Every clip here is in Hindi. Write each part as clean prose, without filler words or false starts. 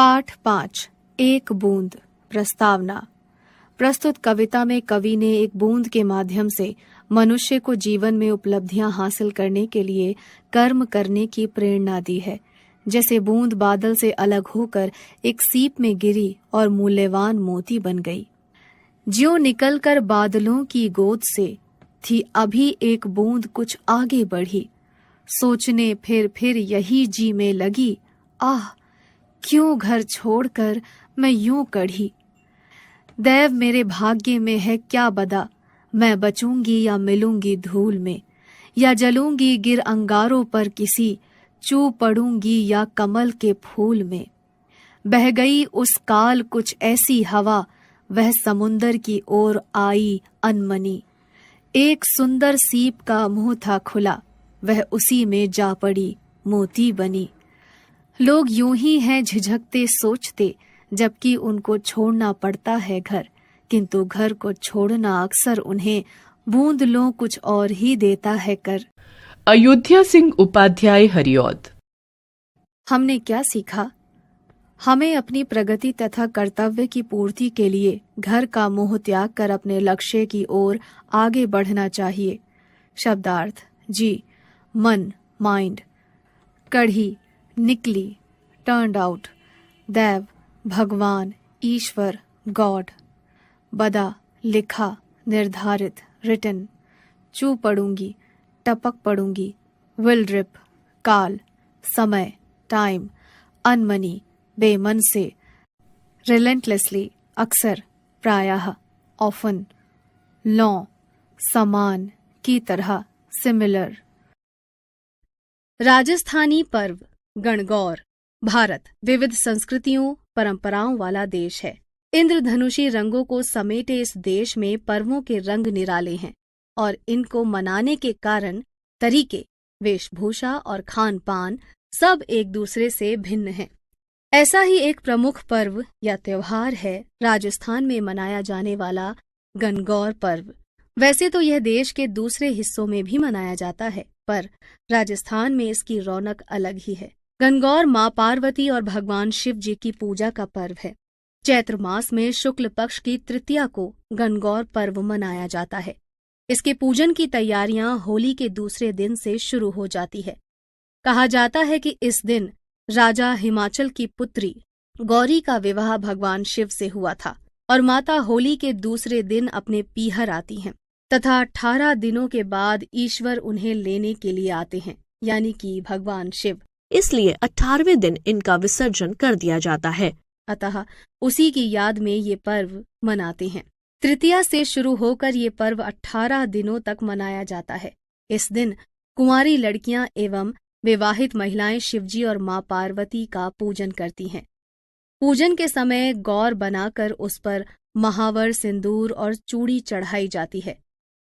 पाठ 5 एक बूंद प्रस्तावना। प्रस्तुत कविता में कवि ने एक बूंद के माध्यम से मनुष्य को जीवन में उपलब्धियां हासिल करने के लिए कर्म करने की प्रेरणा दी है। जैसे बूंद बादल से अलग होकर एक सीप में गिरी और मूल्यवान मोती बन गई। ज्यों निकलकर बादलों की गोद से थी अभी एक बूंद कुछ आगे बढ़ी। सोचने फिर यही जी में लगी, आह क्यों घर छोड़कर मैं यूं कढ़ी। दैव मेरे भाग्य में है क्या बदा, मैं बचूंगी या मिलूंगी धूल में, या जलूंगी गिर अंगारों पर किसी, चू पड़ूंगी या कमल के फूल में। बह गई उस काल कुछ ऐसी हवा, वह समुंदर की ओर आई अनमनी। एक सुंदर सीप का मुंह था खुला, वह उसी में जा पड़ी मोती बनी। लोग यूं ही हैं झिझकते सोचते, जबकि उनको छोड़ना पड़ता है घर, किंतु घर को छोड़ना अक्सर उन्हें बूंदलों कुछ और ही देता है कर। अयोध्या सिंह उपाध्याय, हरिऔध। हमने क्या सीखा? हमें अपनी प्रगति तथा कर्तव्य की पूर्ति के लिए घर का मोह त्याग कर अपने लक्ष्य की ओर आगे बढ़ना चाहिए। शब्दार्थ जी, मन माइंड, कढ़ी निकली टर्न्ड आउट, दैव भगवान ईश्वर गॉड, बदा लिखा निर्धारित रिटन, चू पड़ूंगी टपक पड़ूंगी विल ड्रिप काल समय टाइम, अनमनी बेमन से, रिलेंटलेसली अक्सर प्रायः ऑफन, लॉ समान की तरह सिमिलर। राजस्थानी पर्व गणगौर। भारत विविध संस्कृतियों परंपराओं वाला देश है। इंद्रधनुषी रंगों को समेटे इस देश में पर्वों के रंग निराले हैं और इनको मनाने के कारण तरीके, वेशभूषा और खान पान सब एक दूसरे से भिन्न हैं। ऐसा ही एक प्रमुख पर्व या त्योहार है राजस्थान में मनाया जाने वाला गणगौर पर्व। वैसे तो यह देश के दूसरे हिस्सों में भी मनाया जाता है, पर राजस्थान में इसकी रौनक अलग ही है। गणगौर माँ पार्वती और भगवान शिव जी की पूजा का पर्व है। चैत्र मास में शुक्ल पक्ष की तृतीया को गणगौर पर्व मनाया जाता है। इसके पूजन की तैयारियां होली के दूसरे दिन से शुरू हो जाती है। कहा जाता है कि इस दिन राजा हिमाचल की पुत्री गौरी का विवाह भगवान शिव से हुआ था और माता होली के दूसरे दिन अपने पीहर आती हैं तथा 18 दिनों के बाद ईश्वर उन्हें लेने के लिए आते हैं, यानी कि भगवान शिव। इसलिए 18वें दिन इनका विसर्जन कर दिया जाता है। अतः उसी की याद में ये पर्व मनाते हैं। तृतीया से शुरू होकर ये पर्व 18 दिनों तक मनाया जाता है। इस दिन कुंवारी लड़कियां एवं विवाहित महिलाएं शिवजी और मां पार्वती का पूजन करती हैं। पूजन के समय गौर बनाकर उस पर महावर, सिंदूर और चूड़ी चढ़ाई जाती है।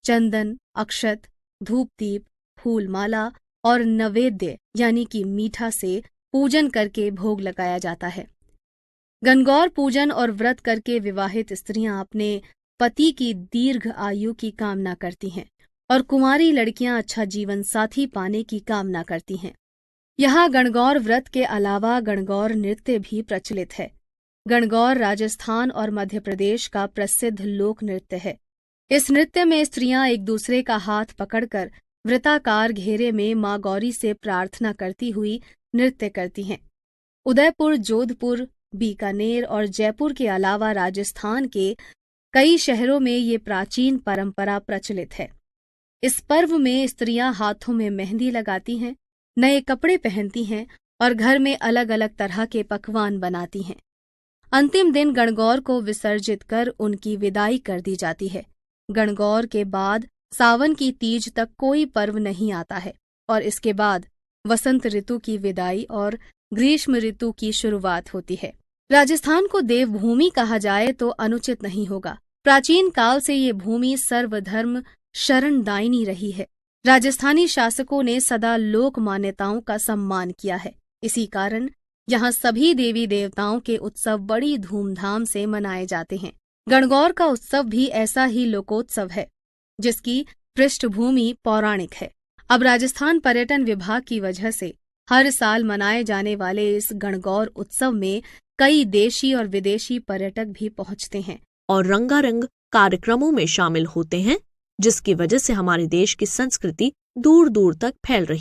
चंदन, अक्षत, धूप दीप, फूल माला और नैवेद्य यानी कि मीठा से पूजन करके भोग लगाया जाता है। गणगौर पूजन और व्रत करके विवाहित स्त्रियां अपने पति की दीर्घ आयु की कामना करती हैं और कुंवारी लड़कियां अच्छा जीवन साथी पाने की कामना करती हैं। यहाँ गणगौर व्रत के अलावा गणगौर नृत्य भी प्रचलित है। गणगौर राजस्थान और मध्य प्रदेश का प्रसिद्ध लोक नृत्य है। इस नृत्य में स्त्रियां एक दूसरे का हाथ पकड़कर वृत्ताकार घेरे में मां गौरी से प्रार्थना करती हुई नृत्य करती हैं। उदयपुर, जोधपुर, बीकानेर और जयपुर के अलावा राजस्थान के कई शहरों में ये प्राचीन परंपरा प्रचलित है। इस पर्व में स्त्रियां हाथों में मेहंदी लगाती हैं, नए कपड़े पहनती हैं और घर में अलग अलग तरह के पकवान बनाती हैं। अंतिम दिन गणगौर को विसर्जित कर उनकी विदाई कर दी जाती है। गणगौर के बाद सावन की तीज तक कोई पर्व नहीं आता है और इसके बाद वसंत ऋतु की विदाई और ग्रीष्म ऋतु की शुरुआत होती है। राजस्थान को देवभूमि कहा जाए तो अनुचित नहीं होगा। प्राचीन काल से ये भूमि सर्वधर्म शरणदायिनी रही है। राजस्थानी शासकों ने सदा लोक मान्यताओं का सम्मान किया है। इसी कारण यहाँ सभी देवी देवताओं के उत्सव बड़ी धूमधाम से मनाए जाते हैं। गणगौर का उत्सव भी ऐसा ही लोकोत्सव है जिसकी पृष्ठभूमि पौराणिक है। अब राजस्थान पर्यटन विभाग की वजह से हर साल मनाए जाने वाले इस गणगौर उत्सव में कई देशी और विदेशी पर्यटक भी पहुंचते हैं और रंगारंग कार्यक्रमों में शामिल होते हैं, जिसकी वजह से हमारे देश की संस्कृति दूर दूर तक फैल रही